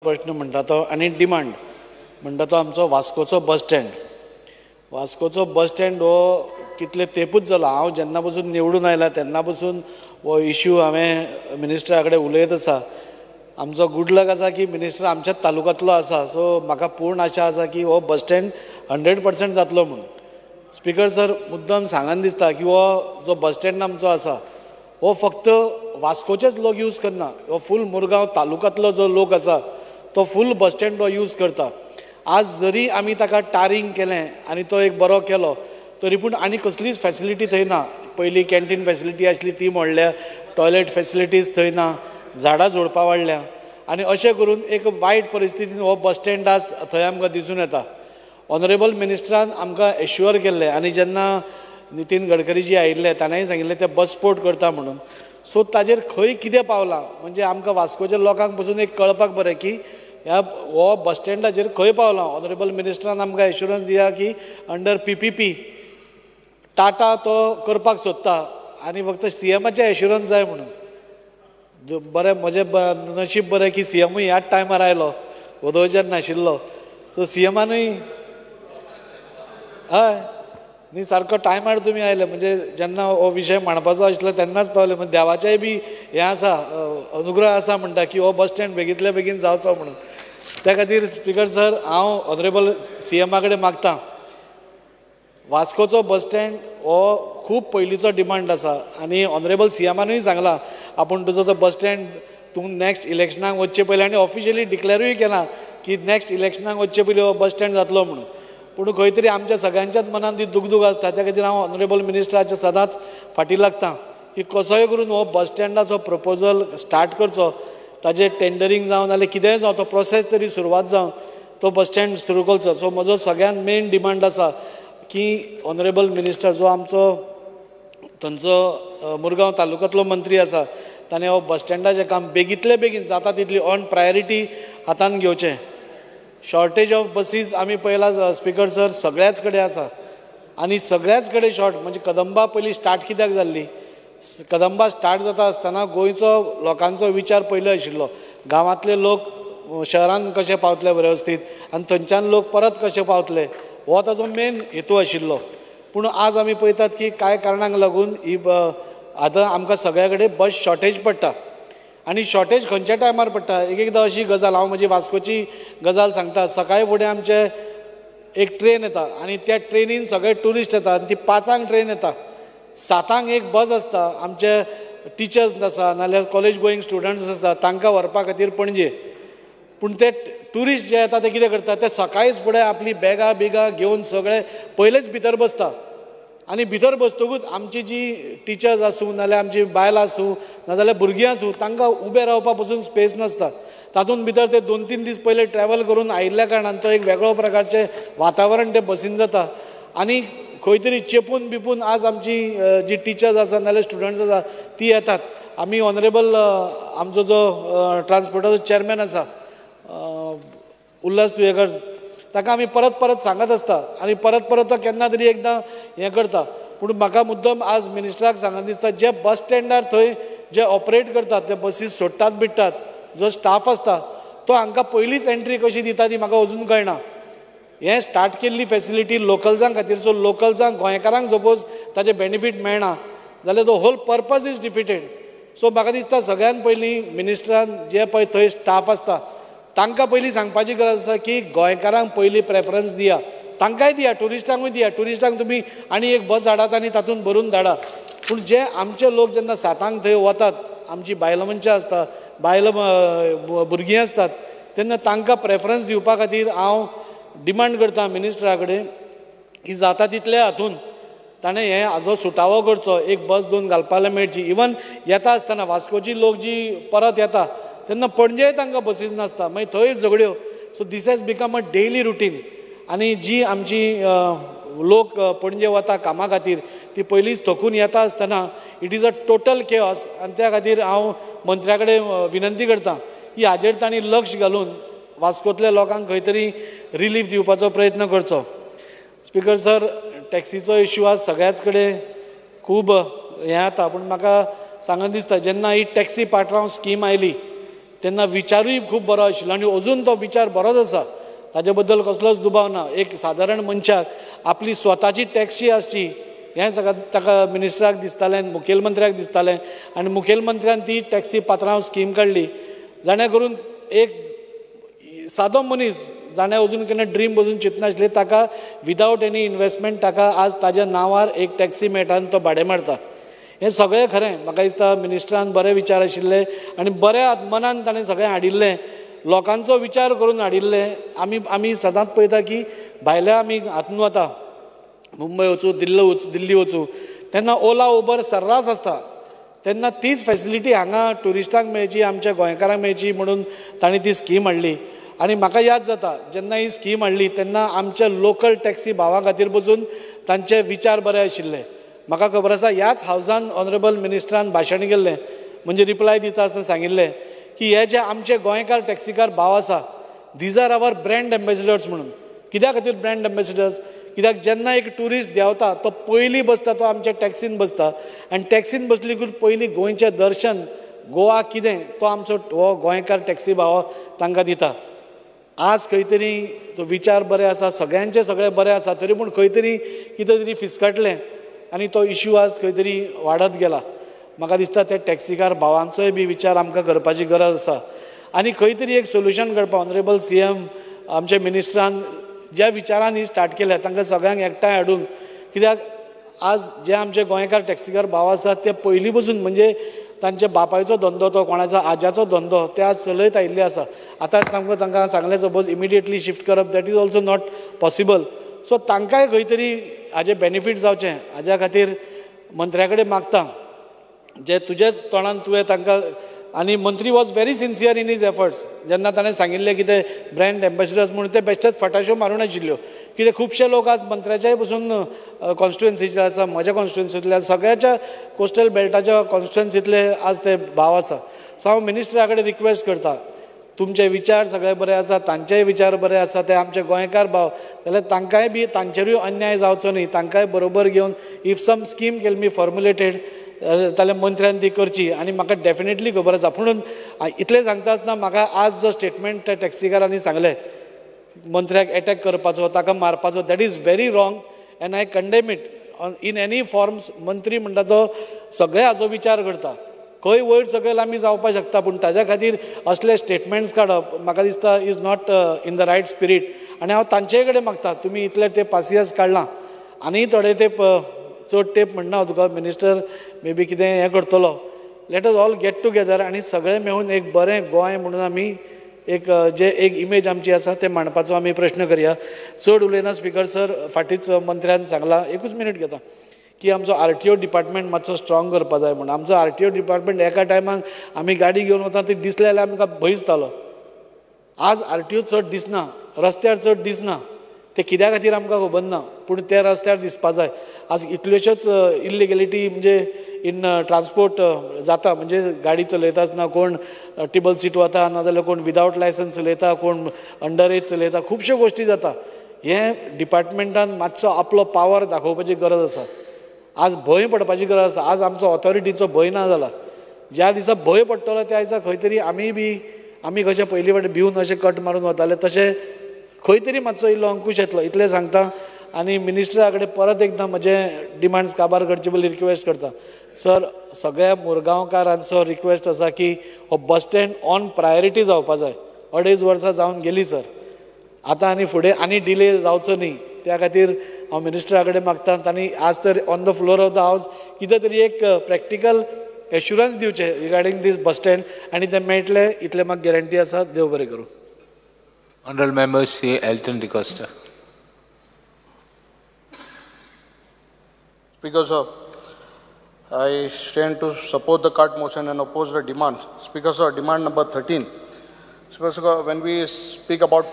प्रश्न म्हणटा तो आनी डिमांड म्हणटा तो आमचो वास्कोचो बस स्टँड. वास्कोचो बस स्टँड हो कितले तेंपूच जालो. हांव जेन्ना पासून निवडून आयला तेन्ना पासून हो इश्यू हांवें मिनिस्टरा कडेन उलयत आसा. आमचो गूड लक आसा की मिनिस्टर आमच्याच तालुक्यांतलो आसा, सो म्हाका पूर्ण आशा आसा की हो बस स्टँड 100% जातलो म्हणून. स्पीकर सर, मुद्दम सांगन दिसता की हो जो बस स्टँड आमचो आसा हो फक्त वास्कोचेच लोक यूज करना, हो फूल मुरगांव तालुक्यांतलो जो लोक आसा तो फूल बस स्टँड हो यूज करता. आज जरी आमी ताका टारींग केलें आनी तो एक बरो केलो तरी पूण आनी कसलीच फॅसिलिटी थंय ना. पयलीं कॅन्टीन फॅसिलिटी आसली ती मोडल्या, टॉयलेट फॅसिलिटीज थंय ना, झाडां झुडपां वाडल्या आनी अशें करून एक वायट परिस्थितीन हो बस स्टँड आज थंय आमकां दिसून येता. ऑनरेबल मिनिस्टरान आमकां एश्युअर केल्लें आनी जेन्ना नितीन गडकरीजी आयिल्ले ताणेंय सांगिल्लें ते बस स्पोर्ट करता म्हणून. सो ताजेर खंय कितें पावलां म्हणजे आमकां वास्कोच्या लोकांक पसून एक कळपाक बरें की ह्या हो बस स्टँडाचेर खंय पावलां. ऑनरेबल मिनिस्टरान आमकां एश्युरन्स दिया की अंडर PPP टाटा तो करपाक सोदता आनी फक्त CMचे एश्युरन्स जाय म्हणून. बरें, म्हजें नशीब बरें की CMूय ह्याच टायमार आयलो, वदोळच्यान नाशिल्लो. सो CMानूय हय न्ही सारको टायमार तुमी आयले, म्हणजे जेन्ना हो विशय मांडपाचो आशिल्लो तेन्नाच पावले. म्हणजे देवाचेंय बी हें आसा, अनुग्रह आसा म्हणटा की हो बस स्टँड बेगींतल्या बेगीन जावचो म्हणून. त्या खातीर स्पीकर सर, हांव ऑनरेबल CMा कडेन मागतां, वास्कोचो बस स्टँड हो खूब पयलींचो डिमांड आसा आनी ऑनरेबल CMानूय सांगलां आपूण तुजो तो बस स्टँड तूं नॅक्स्ट इलेक्शनाक वच्चे पयलीं आनी ऑफिशियली डिक्लेरूय केलां की नॅक्स्ट इलेक्शनाक वच्चे पयलीं हो बस स्टँड जातलो म्हणून. पूण खंय तरी आमच्या सगळ्यांच्याच मनांत ती दुगदूग आसता. त्या खातीर हांव ऑनरेबल मिनिस्टराच्या सदांच फाटीं लागतां की कसोय करून हो बस स्टँडाचो प्रपोजल स्टार्ट करचो. ताजें टेंडरींग जावन नाल्यार कितेंय जावं, तो प्रोसेस तरी सुरवात जावन तो बस स्टँड सुरू करचो. सो म्हजो सगळ्यान मेन डिमांड आसा की ऑनरेबल मिनिस्टर जो आमचो थंयचो मुरगांव तालुक्यांतलो मंत्री आसा ताणें हो बस स्टँडाचें काम बेगींतले बेगीन जाता तितली ऑन प्रायोरिटी हातान घेवचें. शॉर्टेज ऑफ बसीस आमी पळयला स्पीकर सर, सगळ्याच कडेन आसा आनी सगळ्याच कडेन शॉर्ट. म्हणजे कदंबा पयलीं स्टार्ट कित्याक जाल्ली, कदंबा स्टार्ट जाता आसतना गोंयचो लोकांचो विचार पयलो आशिल्लो, गांवांतले लोक शहरान कशे पावतले वेवस्थीत आनी थंयच्यान लोक परत कशे पावतले, हो ताजो मेन हेतू आशिल्लो. पूण आज आमी पळयतात की कांय कारणांक लागून ही आतां आमकां सगळ्या कडेन बस शॉर्टेज पडटा. आनी शॉर्टेज खंयच्या टायमार पडटा, एक एकदां अशी गजाल, हांव म्हजी वास्कोची गजाल सांगता. सकाळी फुडें आमचे एक ट्रेन येता आनी त्या ट्रेनीन सगळे ट्युरिस्ट येता आनी ती 5 ट्रेन येता. 7 एक बस आसता, आमचे टिचर्स आसा नाल्यार कॉलेज गोईंग स्टुडंट्स आसता तांकां व्हरपा खातीर पणजे. पूण ते ट्युरिस्ट जे येता ते कितें करता, ते सकाळीच फुडें आपली बॅगां बिगां घेवन सगळे पयलेच भितर बसता आनी भितर बसतकूच आमची जी टिचर्स आसूं नाल्यार आमची बायलां आसूं नाजाल्यार भुरगीं आसूं तांकां उबें रावपा पसून स्पेस नासता. तातूंत भितर ते 2-3 दीस पयले ट्रॅवल करून आयिल्ल्या कारणान तो एक वेगळो प्रकारचें वातावरण ते बसीन जाता आनी खंय तरी चेपून बिपून आज आमची जी टिचर्स आसा नाल्यार स्टुडंट्स आसा ती येतात. आमी ऑनरेबल आमचो जो ट्रान्सपोर्टाचो चॅरमॅन आसा उल्हास तुयेकर, ताका आमी परत परत सांगत आसता आनी परत परत तो केन्ना तरी एकदां हें करता. पूण म्हाका मुद्दम आज मिनिस्टराक सांगन दिसता, जे बस स्टँडार थंय जे ऑपरेट करतात, ते बसीस सोडटात बिडटात, जो स्टाफ आसता तो हांकां पयलींच एंट्री कशी दिता ती म्हाका अजून कळना. हें स्टार्ट केल्ली फॅसिलिटी लोकल्सां खातीर, सो लोकल्सांक गोंयकारांक सपोज ताजे बेनिफीट मेळना जाल्यार तो whole purpose is defeated. So म्हाका दिसता सगळ्यान पयलीं मिनिस्टरान जे पळय थंय स्टाफ आसता तांकां पयलीं सांगपाची गरज आसा की गोंयकारांक पयलीं प्रेफरन्स दिया, तांकांय दिया, ट्युरिस्टांकूय दिया. ट्युरिस्टांक तुमी आनी एक बस हाडात आनी तातूंत भरून धाडा. पूण जे आमचे लोक जेन्ना 7 थंय वतात, आमची बायलां मनशां आसता, बायलां भुरगीं आसतात, तेन्ना तांकां प्रेफरन्स दिवपा खातीर हांव डिमांड करता मिनिस्टरा कडेन की जाता तितले हातून ताणें हें हाजो सुटावो करचो. एक बस 2 घालपाक मेळची. इवन येता आसतना वास्कोची लोक जी परत येता तेन्ना पणजेय तांकां बसीस नासता, मागीर थंय झगड्यो. So this has become a daily routine. आनी जी आमची लोक पणजे वता कामा खातीर ती पयलींच थकून येता आसतना it is a total chaos. आनी त्या खातीर हांव मंत्र्या कडेन विनंती करतां की हाजेर तांणी लक्ष घालून वास्कोतल्या लोकांक खंय तरी रिलीफ दिवपाचो प्रयत्न करचो. स्पीकर सर, टॅक्सीचो इश्यू आज सगळ्याच कडेन खूब हें जाता. पूण म्हाका सांगन दिसता जेन्ना ही टॅक्सी पाटरांव स्कीम आयली तेन्ना विचारूय खूब बरो आशिल्लो आनी अजून तो विचार बरोच आसा, ताजे बद्दल कसलोच दुबाव ना. एक सादारण मनशाक आपली स्वताची टॅक्सी आसची हें ताका मिनिस्टराक दिसतालें, मुखेलमंत्र्याक दिसतालें आनी मुखेलमंत्र्यान ती टॅक्सी पात्रांव स्कीम काडली. जाणे करून एक सादो मनीस जाणें अजून केन्ना ड्रीम बसून चिंतनाशिल्ले ताका विदावट एनी इन्वेस्टमेंट ताका आज ताज्या नांवार एक टॅक्सी मेळटा आनी तो भाडें मारता. हें सगळें खरें. म्हाका दिसता मिनिस्टरान बरे विचार आशिल्ले आनी बऱ्या मनान ताणें सगळें हाडिल्लें, लोकांचो विचार करून हाडिल्लें. आमी सदांच पळयता की भायल्या आमी हातून वता, मुंबय वचूं, दिल्ली वचूं, तेन्ना ओला उबर सर्रास आसता. तेन्ना तीच फॅसिलिटी हांगा ट्युरिस्टांक मेळची, आमच्या गोंयकारांक मेळची म्हणून तांणी ती स्कीम हाडली. आनी म्हाका याद जाता जेन्ना ही स्कीम हाडली तेन्ना आमच्या लोकल टॅक्सी भावां खातीर पसून तांचे विचार बरे आशिल्ले. म्हाका खबर आसा ह्याच हावजान ऑनरेबल मिनिस्टरान भाशण केल्लें, म्हणजे रिप्लाय दिता आसतना सांगिल्लें की हे जे आमचे गोंयकार टॅक्सीकार भाव आसा these R our brand ambassadors म्हणून. कित्या खातीर ब्रँड एम्बेसिडर्स? कित्याक जेन्ना एक ट्युरिस्ट देंवता तो पयलीं बसता तो आमच्या टॅक्सीन बसता आनी टॅक्सीन बसलीकूच पयलीं गोंयचें दर्शन, गोवा कितें तो आमचो हो गोंयकार टॅक्सी भाव तांकां दिता. आज खंय तरी तो विचार बरे आसा, सगळ्यांचे सगळे बरे आसा, तरी पूण खंय तरी कितें तरी फिसकटलें आनी तो इश्यू आज खंय तरी वाडत गेला. म्हाका दिसता ते टॅक्सीकार भावांचोय बी विचार आमकां करपाची गरज आसा आनी खंय तरी एक सोल्युशन करपा ऑनरेबल CM आमच्या मिनिस्टरान ज्या विचारान ही स्टार्ट केल्या तांकां सगळ्यांक एकठांय हाडून, कित्याक आज जे आमचे गोंयकार टॅक्सीकार भाव आसात ते पयलीं पसून म्हणजे तांच्या बापायचो धंदो, तो कोणाचो आज्याचो धंदो ते आज चलयत आयिल्ले आसा. आतां तांकां सांगलें सपोज इमिडिएटली शिफ्ट करप that is also not possible. So तांकांय खंय तरी हाजें बेनिफीट जावचें हाज्या खातीर मंत्र्या कडेन मागता जे तुजेच तोंडान तुवें तांकां. आनी मंत्री was very sincere in his efforts. जेन्ना ताणें सांगिल्लें की ते ब्रँड एम्बेसिडर्स म्हणून ते बेश्टेच फटाश्यो मारूं नाशिल्ल्यो, कित्याक खुबशे लोक आज मंत्र्याच्याय पसून कॉन्स्टिट्युएन्सीचे आसा, म्हज्या कॉन्स्टिट्युएन्सींतले सगळ्याच्या कोस्टल बेल्टाच्या कॉन्स्टिट्युएन्सींतले आज ते भाव आसा. सो हांव मिनिस्टरा कडेन रिक्वेस्ट करता, तुमचे विचार सगळे बरे आसा, तांचेय विचार बरे आसा, ते आमचे गोंयकार भाव जाल्यार तांकांय बी तांचेरूय अन्याय जावचो न्ही, तांकांय बरोबर घेवन इफ सम स्कीम केल बी फॉर्मुलेटेड जाल्यार मंत्र्यान ती करची. आनी म्हाका डेफिनेटली खबर आसा. पुणून इतलें सांगता आसतना म्हाका आज जो स्टेटमेंट त्या टॅक्सीकारांनी सांगलें मंत्र्याक एटॅक करपाचो, ताका मारपाचो, that is very wrong end I condemn it in any forms. मंत्री म्हणटा तो सगळे हाचो विचार करता, खंय वयर सकयल आमी जावपाक शकता, पूण ताज्या खातीर असले स्टेटमेंट्स काडप म्हाका दिसता is not in the right spirit. आनी हांव तांचे कडेन मागता, तुमी इतले ते पासियस काडलां आनी थोडे ते चड टेप म्हणना तुका मिनिस्टर मे बी कितें हें करतलो. Let us all get together आनी सगळे मेळून एक बरें गोंय म्हणून आमी एक जे एक इमेज आमची आसा ते मांडपाचो आमी प्रयत्न करया. चड उलयना स्पिकर सर. फाटींच मंत्र्यान सांगलां, एकूच मिनीट घेता, की आमचो RTO डिपार्टमेंट मातसो स्ट्रॉंग करपा जाय म्हणून. आमचो RTO डिपार्टमेंट एका टायमाक आमी गाडी घेवन वता ती दिसलें जाल्यार आमकां भंय दिसतालो. आज RTO चड दिसना, रस्त्यार चड दिसना. ते कित्या खातीर आमकां खबर ना, पूण त्या रस्त्यार दिसपा जाय. आज इतल्योश्योच इलिगॅलिटी म्हणजे इन ट्रान्सपोर्ट जाता, म्हणजे गाडी चलयता आसतना कोण टेबल सीट वता, नाजाल्यार कोण विदावट लायसन्स चलयता, कोण अंडर एज चलयता, खुबश्यो गोश्टी जाता. हें डिपार्टमेंटान मातसो आपलो पावर दाखोवपाची गरज आसा. आज भंय पडपाची गरज आसा. आज आमचो ऑथॉरिटीचो भंय ना जाला. ज्या दिसा भंय पडटलो त्या दिसा खंय तरी आमी कशे पयलीं फावटी भिवन अशे कट मारून वताले तशें खंय तरी मातसो इल्लो अंकूश येतलो. इतलें सांगता आनी मिनिस्टरा कडेन परत एकदां म्हजे डिमांड्स काबार करचे पयलीं रिक्वेस्ट करता. सर, सगळ्या मुरगांवकारांचो रिक्वेस्ट आसा की हो बस स्टँड ऑन प्रायोरिटी जावपा जाय. 2.5 वर्सां जावन गेली सर. आतां आनी फुडें आनी डिले जावचो न्ही, त्या खातीर हांव मिनिस्टरा कडेन मागता तांणी आज तर on the floor of the हावस कितें तरी एक प्रॅक्टिकल एश्युरन्स दिवचे रिगार्डींग दीस बस स्टँड आनी ते मेळटले इतले म्हाका गॅरंटी आसा. देव बरें करूं. Honourable Member C. Elton De Costa. Speaker sir, I stand to support the cart motion and oppose the demand. Speaker sir, demand number 13. Speaker sir, when we speak about